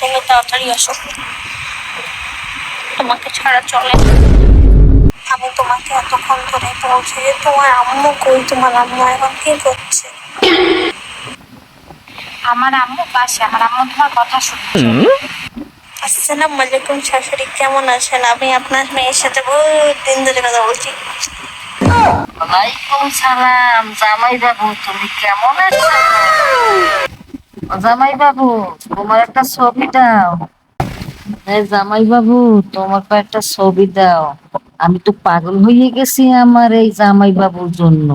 তুমি তাড়াতাড়ি আসো, তোমাকে ছাড়া চলে না। আমি তোমাকে এতক্ষণ ধরে বলছি যে তোমার আম্মু কই, তোমার আম্মু এখন কি করছে? আমার আম্মু পাশে, আমার আম্মু তোমার কথা শুনছে। আসসালামু আলাইকুম শাশুড়ি, কেমন আছেন? আমি আপনার মেয়ের সাথে বহুত দিন ধরে কথা বলছি। ওয়ালাইকুম সালাম জামাই বাবু, তুমি কেমন আছো? জামাই বাবু, তোমার একটা ছবি দাও। জামাই বাবু, তোমার একটা ছবি দাও। আমি তো পাগল হয়ে গেছি আমার এই জামাই বাবুর জন্য।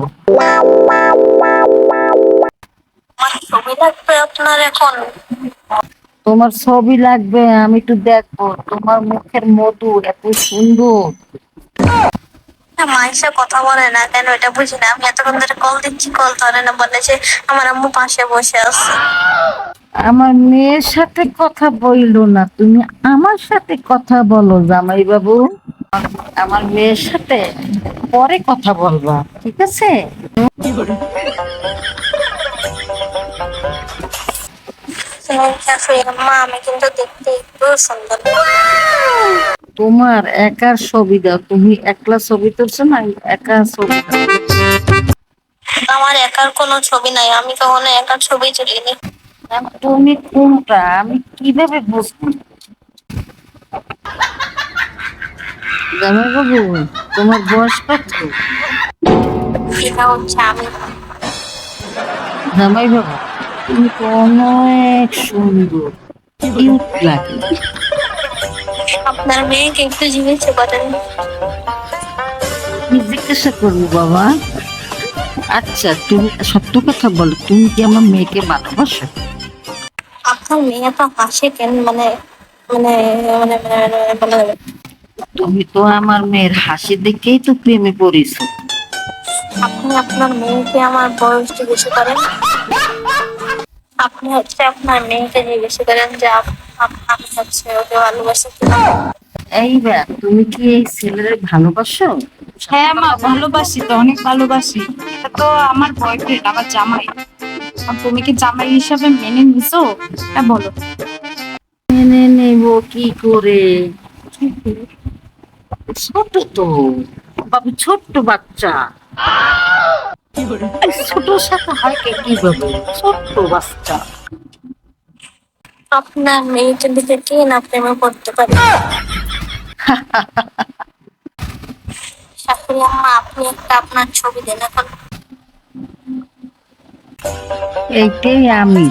আমার ছবি লাগবে আপনার এখন? তোমার ছবি লাগবে, আমি একটু দেখবো তোমার মুখের মধু এত সুন্দর। মাইশা কথা বলে না কেন এটা বুঝি না। আমি এতক্ষণ ধরে কল দিচ্ছি, কল ধরে না, বলে যে আমার আম্মু পাশে বসে আছে। আমার মেয়ের সাথে কথা বইলো না, তুমি আমার সাথে কথা বলো জামাই বাবু। আমার মেয়ের সাথে পরে কথা বলবা, ঠিক আছে? শাশুড়ি আম্মা, আমি কিন্তু দেখতে একটু সুন্দর। তোমার একার ছবি দাও, তুমি একলা ছবি তুলছো না, একা ছবি দাও। আমার একার কোনো ছবি নাই, আমি কখনো একার ছবি তুলিনি। তুমি কোনটা আমি কিভাবে বুঝবো? জামাই বাবু, তোমার বয়স কত? এটা হচ্ছে আমি। জামাই বাবু, তুমি তো অনেক সুন্দর, কিউট লাগে। আপনার মেয়েকে একটু জিজ্ঞেস করেন। আমি জিজ্ঞাসা করবো বাবা। আচ্ছা, তুমি সত্য কথা বলো, তুমি কি আমার মেয়েকে ভালোবাসো? আপনার মেয়ে তো হাসে কেন? মানে মানে মানে মানে তুমি তো আমার মেয়ের হাসি দেখেই তো প্রেমে পড়েছো। আপনি আপনার মেয়েকে আমার বয়স জিজ্ঞেস করেন। আপনি হচ্ছে আপনার মেয়েকে জিজ্ঞেস করেন যে আমি হচ্ছে ওকে ভালোবাসি কিনা। এইবার তুমি কি এই ছেলের ভালোবাসো? হ্যাঁ মা, ভালোবাসি তো, অনেক ভালোবাসি। এটা তো আমার বয়ফ্রেন্ড, আমার জামাই। আর তুমি কি জামাই হিসাবে মেনে নিছো? হ্যাঁ বলো। মেনে নেব কি করে? ছোট তো, বাবু ছোট্ট বাচ্চা। এই ছোটর সাথে হয় কিভাবে? ছোট্ট বাচ্চা। আপনার মেয়েকে দেখে কে না প্রেমে পড়তে পারে? শাশুড়ি আম্মা, আপনি একটা আপনার ছবি দেন এখন। এইটাই আমি,